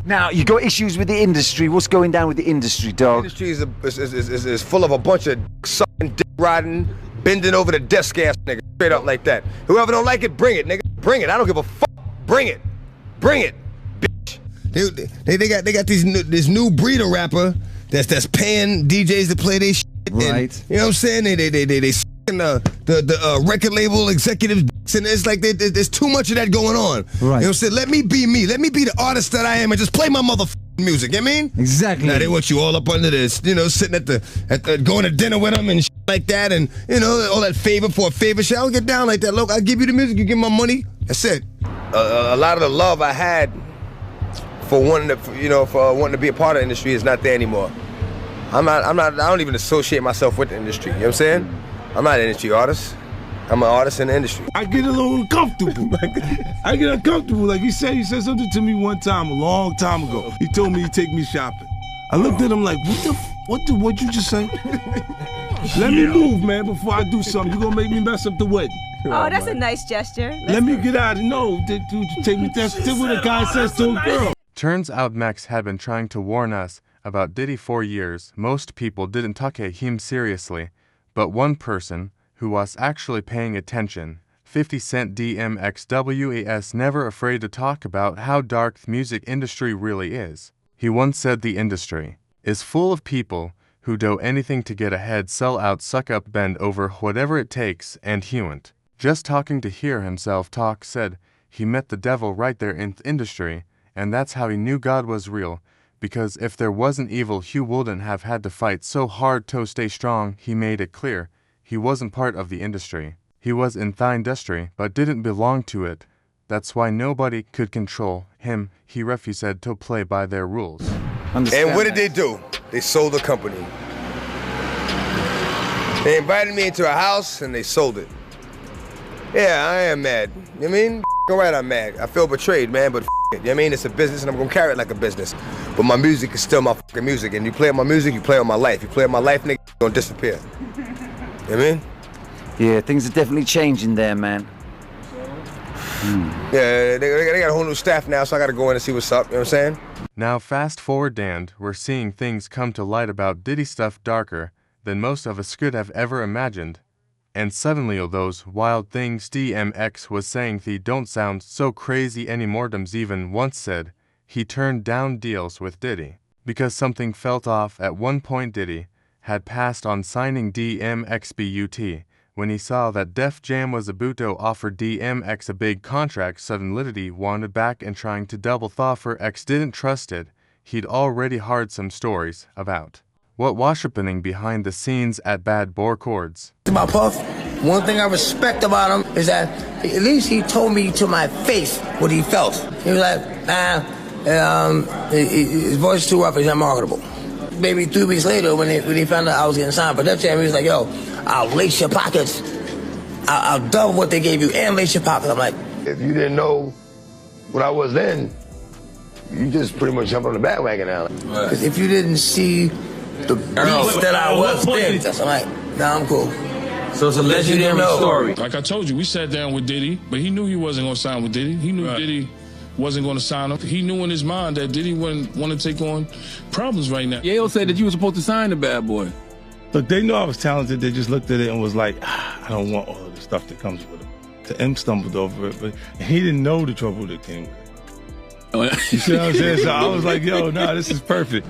Now, you got issues with the industry. What's going down with the industry, dog? The industry is full of a bunch of sucking, dick riding, bending over the desk ass niggas, straight up like that. Whoever don't like it, bring it, nigga. Bring it. I don't give a fuck. Bring it. Bring it, bitch. They got this new breed of rapper that's paying DJs to play their shit. Right. And, you know what I'm saying? They sucking the record label executives, and it's like there's too much of that going on. Right. You know what I'm saying? Let me be me. Let me be the artist that I am and just play my motherfucking music. You know what I mean? Exactly. Now they want you all up under this, you know, sitting at the going to dinner with them and shit like that, and you know, all that favor for a favor shit. I don't get down like that. Look, I give you the music, you give my money. That's it. A lot of the love I had for wanting to be a part of the industry is not there anymore. I don't even associate myself with the industry. You know what I'm saying? I'm not an industry artist. I'm an artist in the industry. I get a little uncomfortable. I get uncomfortable. Like he said something to me one time, a long time ago. He told me to take me shopping. I looked at him like, what'd you just say? Let me move, man, before I do something. You're gonna make me mess up the wedding. Oh, that's a nice gesture. Let me get out of no, take me. That's what a guy says to a girl. Turns out Mex had been trying to warn us about Diddy for years. Most people didn't take him seriously, but one person who was actually paying attention, 50 Cent DMX was never afraid to talk about how dark the music industry really is. He once said the industry is full of people who do anything to get ahead, sell out, suck up, bend over, whatever it takes, and he went. Just talking to hear himself talk, said he met the devil right there in the industry, and that's how he knew God was real, because if there wasn't evil, he wouldn't have had to fight so hard to stay strong. He made it clear he wasn't part of the industry. He was in the industry, but didn't belong to it. That's why nobody could control him. He refused to play by their rules. And what did they do? They sold the company. They invited me into a house and they sold it. Yeah, I am mad. You know what I mean? All right, I'm mad. I feel betrayed, man, but it. You know what I mean? It's a business and I'm gonna carry it like a business. But my music is still my fucking music. And you play on my music, you play on my life. You play on my life, nigga, you're gonna disappear. You know what I mean? Yeah, things are definitely changing there, man. Yeah, they got a whole new staff now, so I gotta go in and see what's up, you know what I'm saying? Now fast forward and we're seeing things come to light about Diddy stuff darker than most of us could have ever imagined. And suddenly all those wild things DMX was saying they don't sound so crazy anymore. Dems even once said he turned down deals with Diddy because something felt off. At one point Diddy had passed on signing DMX but when he saw that Def Jam was about to offer DMX a big contract, suddenly Diddy wanted back and trying to double thought for X didn't trust it. He'd already heard some stories about what was happening behind the scenes at Bad Boy Records. About Puff, one thing I respect about him is that at least he told me to my face what he felt. He was like, nah, his voice is too rough, he's not marketable. Maybe 3 weeks later when he found out I was getting signed for Def Jam, he was like, yo, I'll lace your pockets. I'll double what they gave you and lace your pockets. I'm like, if you didn't know what I was then, you just pretty much jump on the bandwagon now. Because if you didn't see the beast that I was then, I'm like, nah, I'm cool. So it's a legendary story. Like I told you, we sat down with Diddy, but he knew he wasn't going to sign with Diddy. He knew Diddy wasn't going to sign him. He knew in his mind that Diddy wouldn't want to take on problems right now. Yayo said that you were supposed to sign the Bad Boy. Look, they knew I was talented. They just looked at it and was like, I don't want all of the stuff that comes with it. The M stumbled over it, but he didn't know the trouble that came with it. You see what I'm saying? So I was like, yo, nah, this is perfect.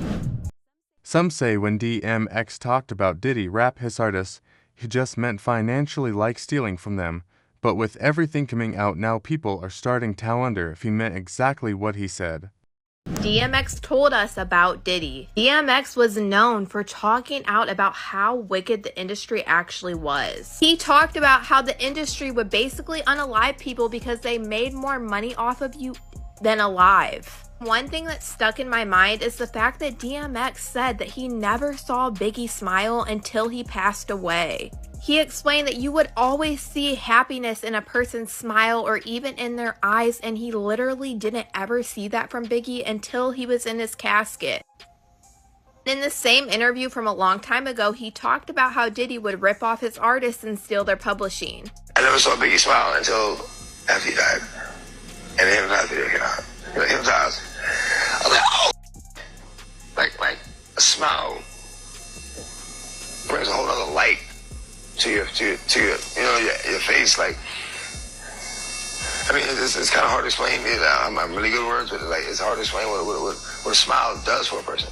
Some say when DMX talked about Diddy rap his artists, he just meant financially like stealing from them. But with everything coming out now, people are starting to wonder if he meant exactly what he said. DMX told us about Diddy. DMX was known for talking out about how wicked the industry actually was. He talked about how the industry would basically unalive people because they made more money off of you than alive. One thing that stuck in my mind is the fact that DMX said that he never saw Biggie smile until he passed away. He explained that you would always see happiness in a person's smile or even in their eyes, and he literally didn't ever see that from Biggie until he was in his casket. In the same interview from a long time ago, he talked about how Diddy would rip off his artists and steal their publishing. I never saw Biggie smile until after he died. And the Hypnotize video came out. The Hypnotize. I was like, face. Like, I mean, it's kind of hard to explain. I'm really good with words, but like, it's hard to explain what a smile does for a person.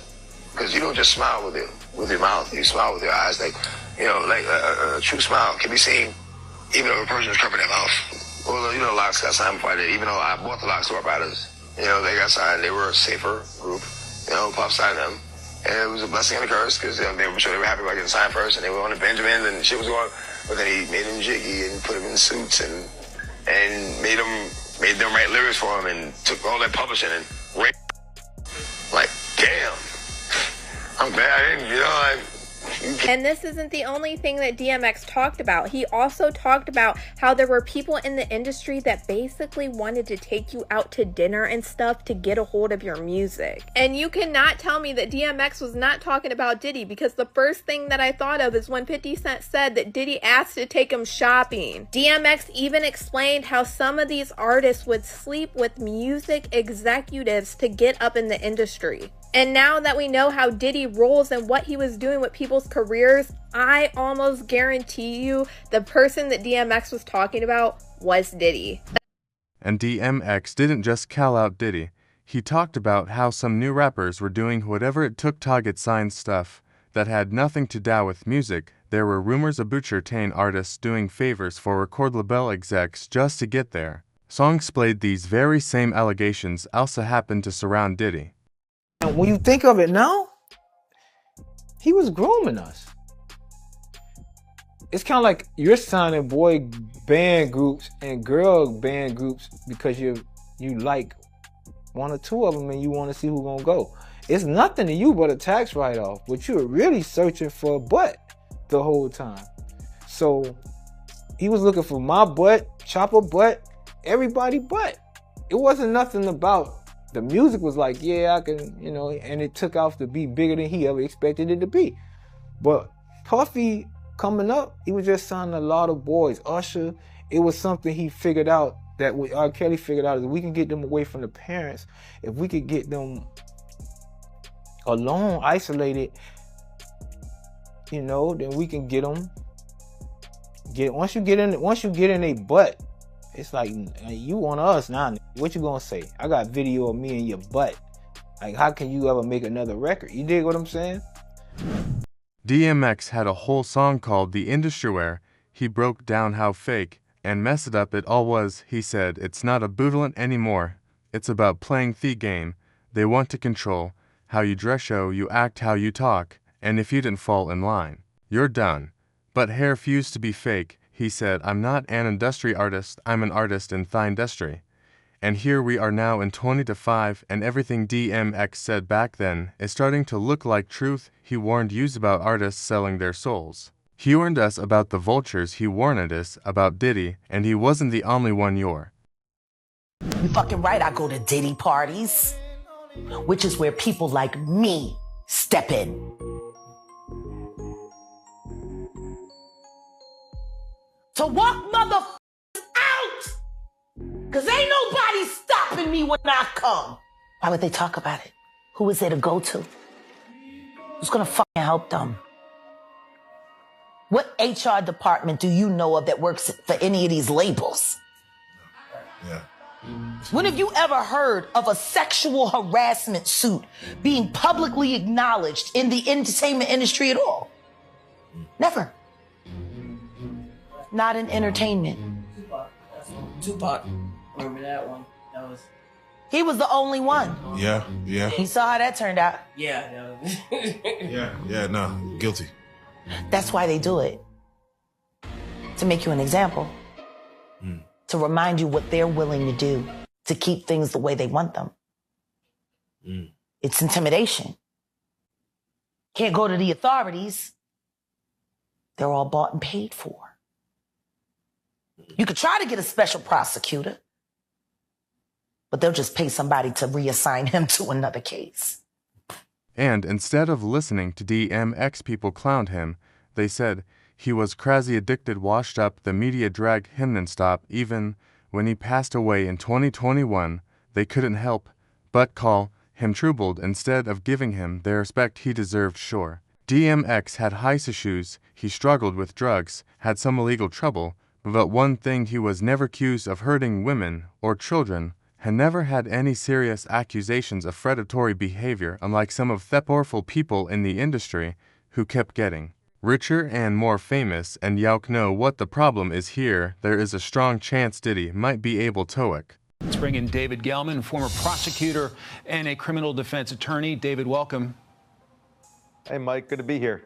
Because you don't just smile with your mouth. You smile with your eyes. Like, you know, like a true smile can be seen even if a person is covering their mouth. Well, you know, Locks got signed before I did. Even though I bought the Locks Store Riders, you know, they got signed. They were a safer group. You know, Puff signed them. And it was a blessing and a curse because they were sure they were happy about getting signed first, and they were on the Benjamins and shit was going. But then he made them jiggy and put them in suits and made them write lyrics for him and took all that publishing and like, damn. I'm glad I didn't, you know, And this isn't the only thing that DMX talked about. He also talked about how there were people in the industry that basically wanted to take you out to dinner and stuff to get a hold of your music. And you cannot tell me that DMX was not talking about Diddy, because the first thing that I thought of is when 50 Cent said that Diddy asked to take him shopping. DMX even explained how some of these artists would sleep with music executives to get up in the industry. And now that we know how Diddy rolls and what he was doing with people's careers, I almost guarantee you the person that DMX was talking about was Diddy. And DMX didn't just call out Diddy. He talked about how some new rappers were doing whatever it took to get signed stuff that had nothing to do with music. There were rumors of Butchertain artists doing favors for record label execs just to get there. Songs played these very same allegations also happened to surround Diddy. When you think of it now, he was grooming us. It's kind of like you're signing boy band groups and girl band groups because you like one or two of them and you want to see who's gonna go. It's nothing to you but a tax write-off, but you're really searching for a butt the whole time. So he was looking for my butt, Chopper butt, everybody butt. It wasn't nothing about. The music was like, yeah, I can, you know, and it took off to be bigger than he ever expected it to be. But Puffy coming up, he was just signing a lot of boys. Usher, it was something he figured out that R. Kelly figured out, is we can get them away from the parents. If we could get them alone, isolated, you know, then we can get them. Once you get in a butt, it's like, you want us now. What you gonna say? I got video of me in your butt. Like, how can you ever make another record? You dig what I'm saying? DMX had a whole song called The Industry where he broke down how fake and messed up it all was. He said, it's not a bootlet anymore. It's about playing the game. They want to control how you dress, show you act, how you talk. And if you didn't fall in line, you're done. But hair refused to be fake. He said, I'm not an industry artist, I'm an artist in the industry. And here we are now in 2025, and everything DMX said back then is starting to look like truth. He warned you about artists selling their souls. He warned us about the vultures, he warned us about Diddy, and he wasn't the only one. You fucking right, I go to Diddy parties, which is where people like me step in. To walk motherfuckers out! Cause ain't nobody stopping me when I come. Why would they talk about it? Who is there to go to? Who's gonna fucking help them? What HR department do you know of that works for any of these labels? Yeah. When have you ever heard of a sexual harassment suit being publicly acknowledged in the entertainment industry at all? Never. Not in entertainment. Tupac. Remember that one? That was. He was the only one. Yeah. You saw how that turned out. Yeah. No, guilty. That's why they do it. To make you an example. To remind you what they're willing to do to keep things the way they want them. It's intimidation. Can't go to the authorities. They're all bought and paid for. You could try to get a special prosecutor, but they'll just pay somebody to reassign him to another case. And instead of listening to DMX, people clowned him. They said he was crazy, addicted, washed up, the media dragged him nonstop. Even when he passed away in 2021, they couldn't help but call him troubled instead of giving him the respect he deserved. Sure, DMX had heist issues, he struggled with drugs, had some illegal trouble, But one thing, he was never accused of hurting women or children, and never had any serious accusations of predatory behavior, unlike some of the powerful people in the industry who kept getting richer and more famous. And Yauk know what the problem is here. There is a strong chance Diddy might be able to work. Let's bring in David Gelman, former prosecutor and a criminal defense attorney. David, welcome. Hey, Mike, good to be here.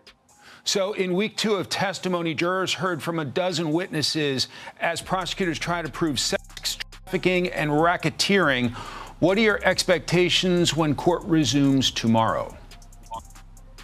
So in week 2 of testimony, jurors heard from a dozen witnesses as prosecutors try to prove sex trafficking and racketeering. What are your expectations when court resumes tomorrow?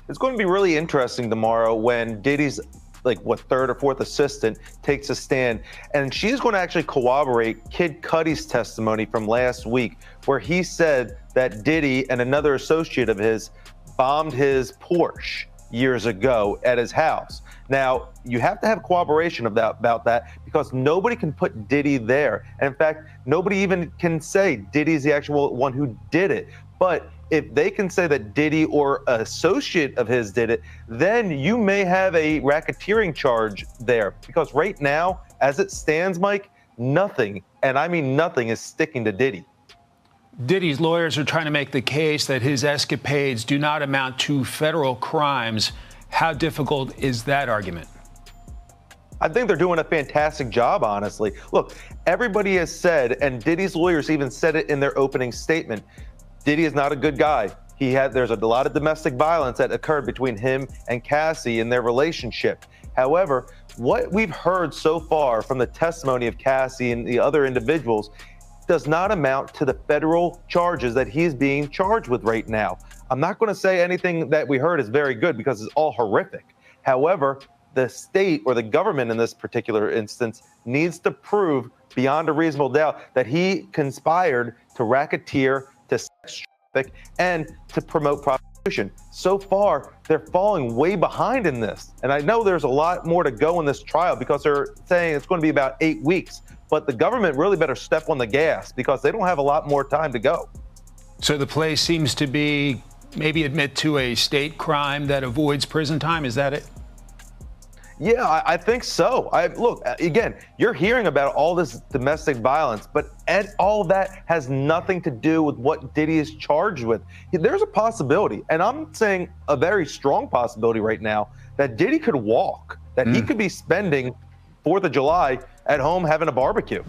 It's going to be really interesting tomorrow when Diddy's third or fourth assistant takes a stand, and she's going to actually corroborate Kid Cudi's testimony from last week, where he said that Diddy and another associate of his bombed his Porsche years ago at his house. Now, you have to have corroboration about that because nobody can put Diddy there. And in fact, nobody even can say Diddy's the actual one who did it. But if they can say that Diddy or an associate of his did it, then you may have a racketeering charge there. Because right now, as it stands, Mike, nothing, and I mean nothing, is sticking to Diddy. Diddy's lawyers are trying to make the case that his escapades do not amount to federal crimes. How difficult is that argument? I think they're doing a fantastic job, honestly. Look, everybody has said, and Diddy's lawyers even said it in their opening statement, Diddy is not a good guy. There's a lot of domestic violence that occurred between him and Cassie in their relationship. However, what we've heard so far from the testimony of Cassie and the other individuals does not amount to the federal charges that he's being charged with right now. I'm not going to say anything that we heard is very good because it's all horrific. However, the state or the government in this particular instance needs to prove beyond a reasonable doubt that he conspired to racketeer, to sex traffic, and to promote prostitution. So far, they're falling way behind in this. And I know there's a lot more to go in this trial because they're saying it's going to be about 8 weeks. But the government really better step on the gas because they don't have a lot more time to go. So the play seems to be maybe admit to a state crime that avoids prison time. Is that it? Yeah, I think so. Look, again, you're hearing about all this domestic violence, but all of that has nothing to do with what Diddy is charged with. There's a possibility, and I'm saying a very strong possibility right now, that Diddy could walk, that he could be spending 4th of July at home having a barbecue.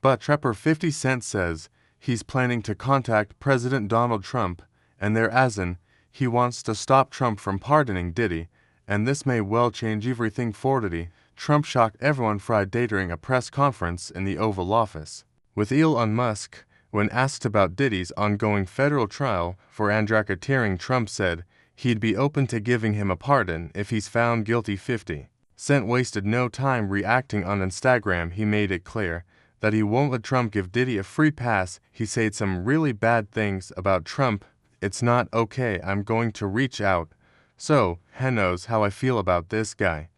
But Trapper 50 Cent says he's planning to contact President Donald Trump, and he wants to stop Trump from pardoning Diddy, and this may well change everything for Diddy. Trump shocked everyone Friday during a press conference in the Oval Office. With Elon Musk, when asked about Diddy's ongoing federal trial for racketeering, Trump said he'd be open to giving him a pardon if he's found guilty. 50 Cent wasted no time reacting on Instagram. He made it clear that he won't let Trump give Diddy a free pass. He said some really bad things about Trump. It's not okay. I'm going to reach out. So, he knows how I feel about this guy.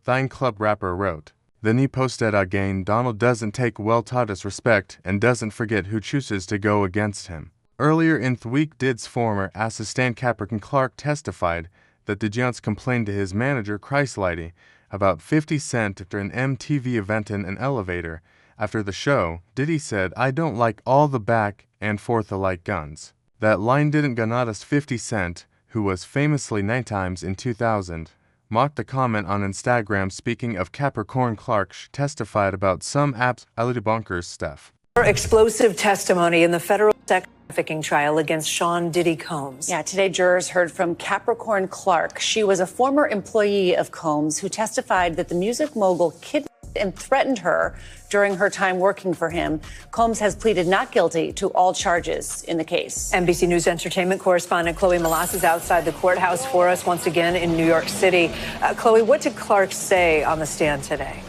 Thine Club rapper wrote. Then he posted again, Donald doesn't take well to disrespect and doesn't forget who chooses to go against him. Earlier in the week, Diddy's former assistant Capricorn Clark testified that Diddy complained to his manager Chris Lighty about 50 Cent after an MTV event in an elevator. After the show, Diddy said, I don't like all the back and forth alike guns. That line didn't notice 50 Cent, who was famously 9 times in 2000, mocked the comment on Instagram. Speaking of Capricorn, Clark testified about some absolutely bonkers stuff. Explosive testimony in the federal sex trafficking trial against Sean Diddy Combs. Yeah, today jurors heard from Capricorn Clark. She was a former employee of Combs who testified that the music mogul kidnapped and threatened her during her time working for him. Combs has pleaded not guilty to all charges in the case. NBC News Entertainment correspondent Chloe Malas is outside the courthouse for us once again in New York City. Chloe, what did Clark say on the stand today?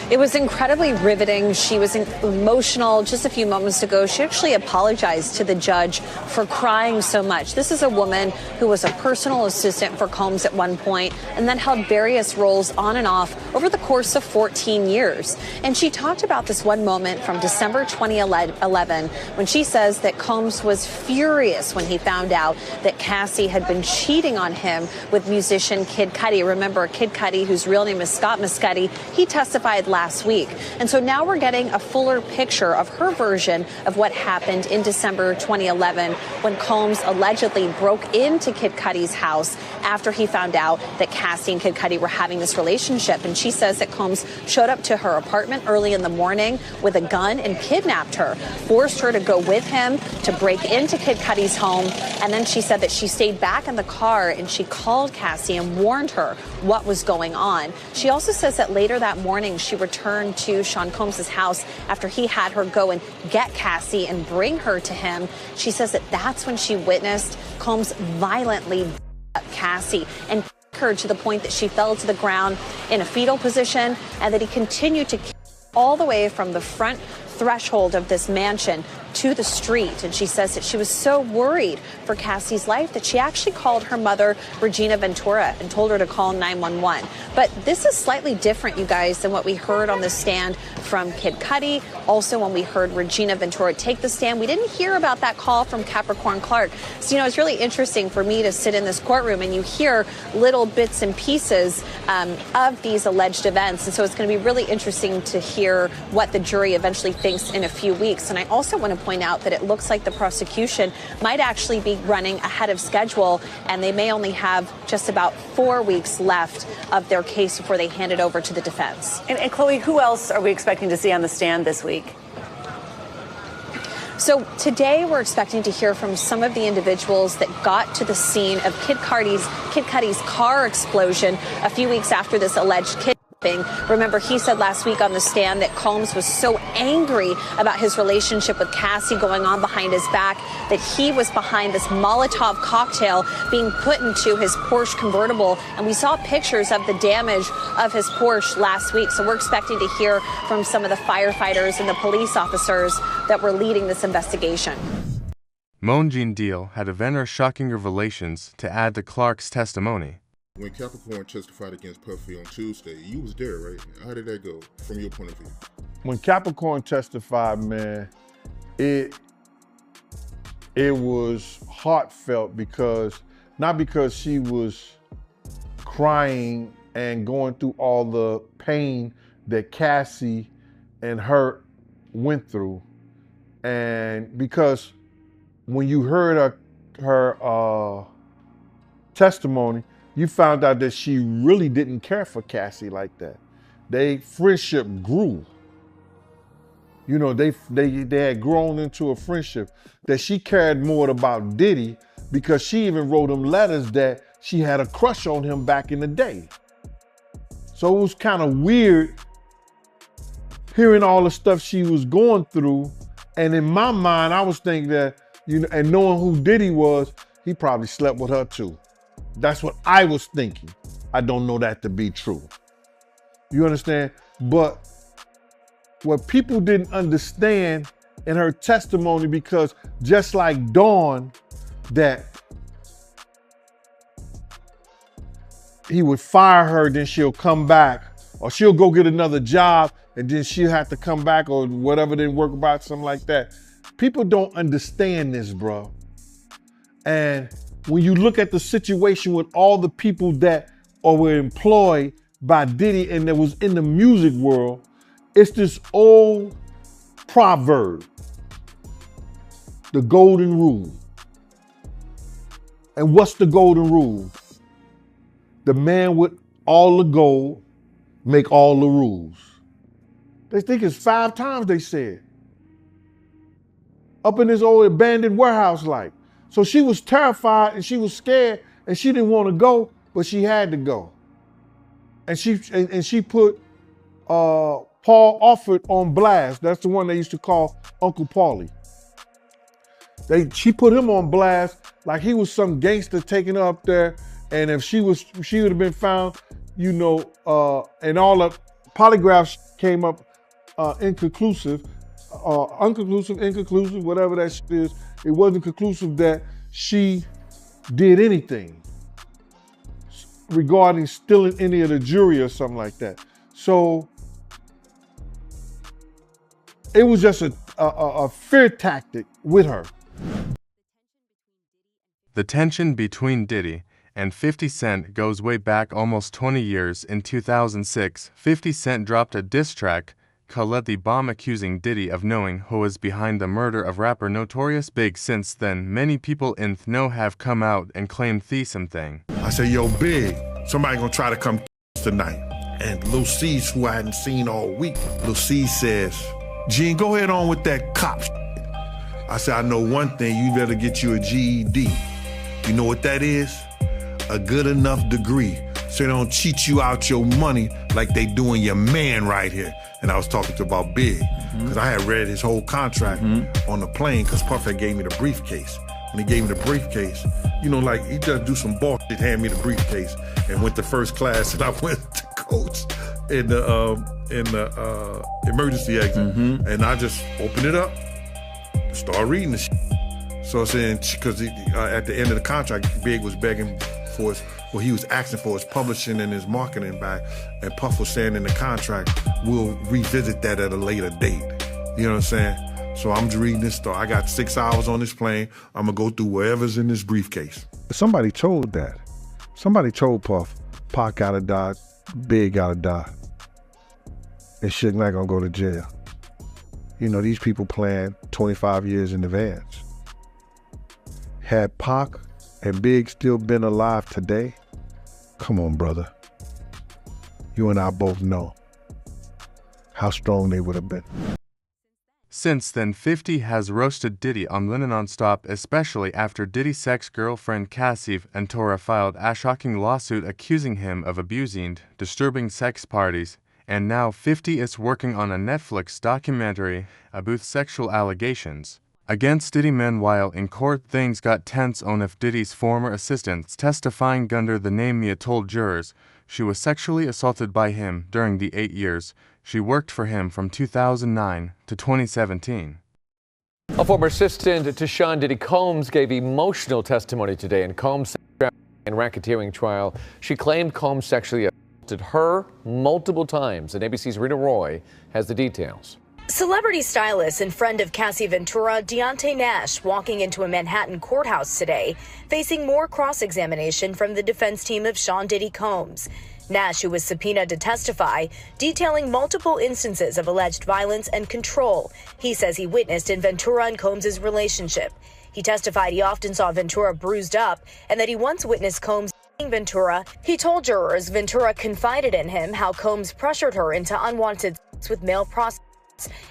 It was incredibly riveting. She was emotional just a few moments ago. She actually apologized to the judge for crying so much. This is a woman who was a personal assistant for Combs at one point and then held various roles on and off over the course of 14 years. And she talked about this one moment from December 2011 when she says that Combs was furious when he found out that Cassie had been cheating on him with musician Kid Cudi. Remember, Kid Cudi, whose real name is Scott Muscudi, he testified last week. And so now we're getting a fuller picture of her version of what happened in December 2011 when Combs allegedly broke into Kid Cudi's house after he found out that Cassie and Kid Cudi were having this relationship. And she says that Combs showed up to her apartment early in the morning with a gun and kidnapped her, forced her to go with him to break into Kid Cudi's home. And then she said that she stayed back in the car and she called Cassie and warned her what was going on. She also says that later that morning she returned to Sean Combs' house after he had her go and get Cassie and bring her to him. She says that that's when she witnessed Combs violently beat up Cassie and her to the point that she fell to the ground in a fetal position, and that he continued to kick all the way from the front threshold of this mansion to the street. And she says that she was so worried for Cassie's life that she actually called her mother, Regina Ventura, and told her to call 911. But this is slightly different, you guys, than what we heard on the stand from Kid Cudi. Also, when we heard Regina Ventura take the stand, we didn't hear about that call from Capricorn Clark. So, it's really interesting for me to sit in this courtroom and you hear little bits and pieces of these alleged events. And so it's going to be really interesting to hear what the jury eventually thinks in a few weeks. And I also want to point out that it looks like the prosecution might actually be running ahead of schedule, and they may only have just about 4 weeks left of their case before they hand it over to the defense. And Chloe, who else are we expecting to see on the stand this week? So today we're expecting to hear from some of the individuals that got to the scene of Kid Cudi's car explosion a few weeks after this alleged kidnapping. Remember, he said last week on the stand that Combs was so angry about his relationship with Cassie going on behind his back that he was behind this Molotov cocktail being put into his Porsche convertible. And we saw pictures of the damage of his Porsche last week. So we're expecting to hear from some of the firefighters and the police officers that were leading this investigation. Moon Deal had a vendor shocking revelations to add to Clark's testimony. When Capricorn testified against Puffy on Tuesday, you was there, right? How did that go from your point of view? When Capricorn testified, man, it was heartfelt not because she was crying and going through all the pain that Cassie and her went through, and because when you heard her testimony, you found out that she really didn't care for Cassie like that. Their friendship grew. They had grown into a friendship, that she cared more about Diddy because she even wrote him letters that she had a crush on him back in the day. So it was kind of weird hearing all the stuff she was going through. And in my mind, I was thinking that, and knowing who Diddy was, he probably slept with her too. That's what I was thinking. I don't know that to be true. You understand? But what people didn't understand in her testimony, because just like Dawn, that he would fire her, then she'll come back, or she'll go get another job, and then she'll have to come back, or whatever didn't work about, something like that. People don't understand this, bro. And when you look at the situation with all the people that were employed by Diddy and that was in the music world, it's this old proverb, the golden rule. And what's the golden rule? The man with all the gold make all the rules. They think it's 5 times they said. Up in this old abandoned warehouse like. So she was terrified and she was scared and she didn't want to go, but she had to go. And she put Paul Offord on blast. That's the one they used to call Uncle Paulie. She put him on blast like he was some gangster taking her up there. And if she would have been found, and all the polygraphs came up inconclusive, inconclusive, whatever that shit is. It wasn't conclusive that she did anything regarding stealing any of the jury or something like that. So it was just a fear tactic with her. The tension between Diddy and 50 Cent goes way back almost 20 years. In 2006, 50 Cent dropped a diss track called Let the Bomb, accusing Diddy of knowing who was behind the murder of rapper Notorious Big. Since then, many people in the know have come out and claimed the same thing. I said, yo, Big, somebody gonna try to come tonight. And Lil C's, who I hadn't seen all week, Lil C says, Gene, go ahead on with that cop shit. I said, I know one thing, you better get you a GED. You know what that is? A good enough degree so they don't cheat you out your money like they doing your man right here. And I was talking to about Big, because I had read his whole contract on the plane, because Puff had gave me the briefcase. When he gave me the briefcase, you know, like he just do some bullshit, hand me the briefcase, and went to first class, and I went to coach in the emergency exit, and I just opened it up, start reading the shit. So saying, because at the end of the contract, Big was begging for his, well, he was asking for his publishing and his marketing back, and Puff was saying in the contract, we'll revisit that at a later date. You know what I'm saying? So I'm just reading this story. I got 6 hours on this plane. I'm gonna go through whatever's in this briefcase. Somebody told that. Somebody told Puff, Pac gotta die, Big gotta die. And Suge Knight gonna go to jail. You know, these people plan 25 years in advance. Had Pac and Big still been alive today, come on, brother. You and I both know how strong they would have been. Since then, 50 has roasted Diddy online non-stop, especially after Diddy's ex-girlfriend Cassie Ventura filed a shocking lawsuit accusing him of abusing, disturbing sex parties, and now 50 is working on a Netflix documentary about sexual allegations against Diddy. Meanwhile, in court, things got tense on if Diddy's former assistants testifying under the name Mia told jurors she was sexually assaulted by him during the 8 years she worked for him from 2009 to 2017. A former assistant to Sean Diddy Combs gave emotional testimony today in Combs' and racketeering trial. She claimed Combs sexually assaulted her multiple times, and ABC's Rita Roy has the details. Celebrity stylist and friend of Cassie Ventura, Deontay Nash, walking into a Manhattan courthouse today, facing more cross-examination from the defense team of Sean Diddy Combs. Nash, who was subpoenaed to testify, detailing multiple instances of alleged violence and control he says he witnessed in Ventura and Combs' relationship. He testified he often saw Ventura bruised up and that he once witnessed Combs beating Ventura. He told jurors Ventura confided in him how Combs pressured her into unwanted sex with male prostitutes,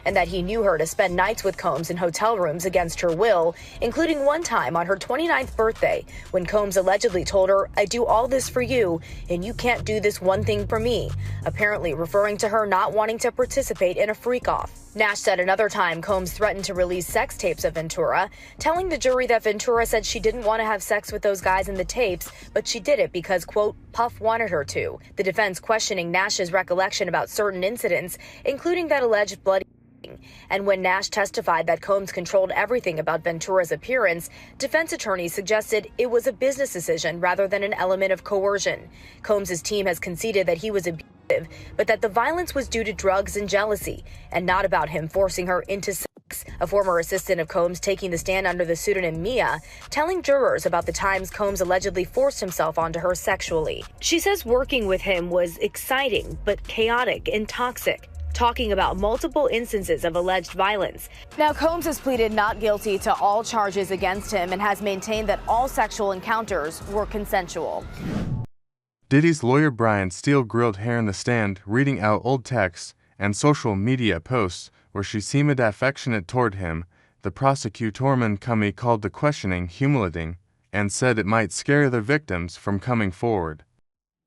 and that he knew her to spend nights with Combs in hotel rooms against her will, including one time on her 29th birthday when Combs allegedly told her, "I do all this for you, and you can't do this one thing for me," apparently referring to her not wanting to participate in a freak-off. Nash said another time Combs threatened to release sex tapes of Ventura, telling the jury that Ventura said she didn't want to have sex with those guys in the tapes, but she did it because, quote, Puff wanted her to. The defense questioning Nash's recollection about certain incidents, including that alleged bloody. And when Nash testified that Combs controlled everything about Ventura's appearance, defense attorneys suggested it was a business decision rather than an element of coercion. Combs' team has conceded that he was abusive, but that the violence was due to drugs and jealousy, and not about him forcing her into sex. A former assistant of Combs taking the stand under the pseudonym Mia, telling jurors about the times Combs allegedly forced himself onto her sexually. She says working with him was exciting, but chaotic and toxic, talking about multiple instances of alleged violence. Now, Combs has pleaded not guilty to all charges against him and has maintained that all sexual encounters were consensual. Diddy's lawyer Brian Steele grilled her in the stand, reading out old texts and social media posts where she seemed affectionate toward him. The prosecutorman Comey called the questioning humiliating and said it might scare the victims from coming forward.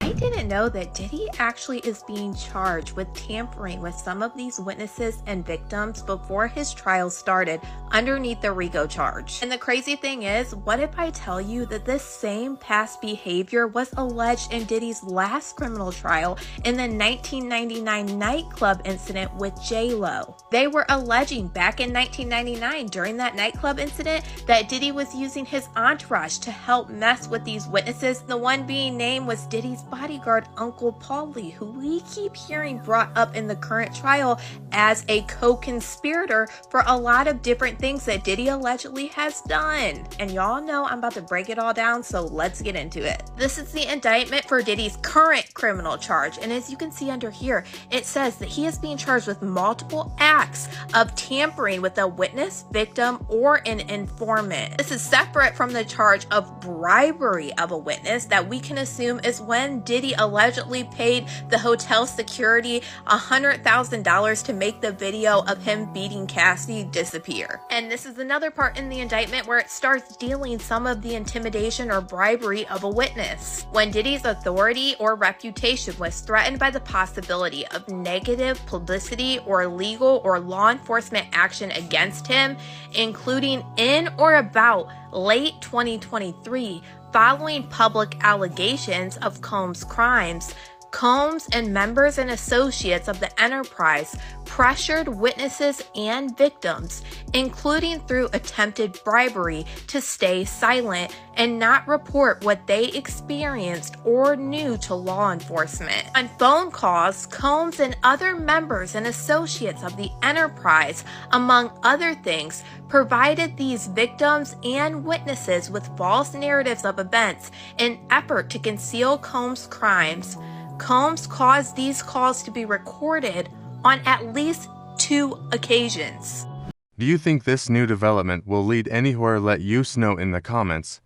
I didn't know that Diddy actually is being charged with tampering with some of these witnesses and victims before his trial started underneath the RICO charge. And the crazy thing is, what if I tell you that this same past behavior was alleged in Diddy's last criminal trial in the 1999 nightclub incident with J-Lo? They were alleging back in 1999 during that nightclub incident that Diddy was using his entourage to help mess with these witnesses. The one being named was Diddy's bodyguard, Uncle Paulie, who we keep hearing brought up in the current trial as a co-conspirator for a lot of different things that Diddy allegedly has done. And y'all know I'm about to break it all down, so let's get into it. This is the indictment for Diddy's current criminal charge, and as you can see under here, it says that he is being charged with multiple acts of tampering with a witness, victim, or an informant. This is separate from the charge of bribery of a witness that we can assume is when Diddy allegedly paid the hotel security $100,000 to make the video of him beating Cassie disappear. And this is another part in the indictment where it starts dealing some of the intimidation or bribery of a witness. When Diddy's authority or reputation was threatened by the possibility of negative publicity or legal or law enforcement action against him, including in or about late 2023, following public allegations of Combs' crimes, Combs and members and associates of the enterprise pressured witnesses and victims, including through attempted bribery, to stay silent and not report what they experienced or knew to law enforcement. On phone calls, Combs and other members and associates of the enterprise, among other things, provided these victims and witnesses with false narratives of events in effort to conceal Combs' crimes. Combs caused these calls to be recorded on at least 2 occasions. Do you think this new development will lead anywhere? Let us know in the comments.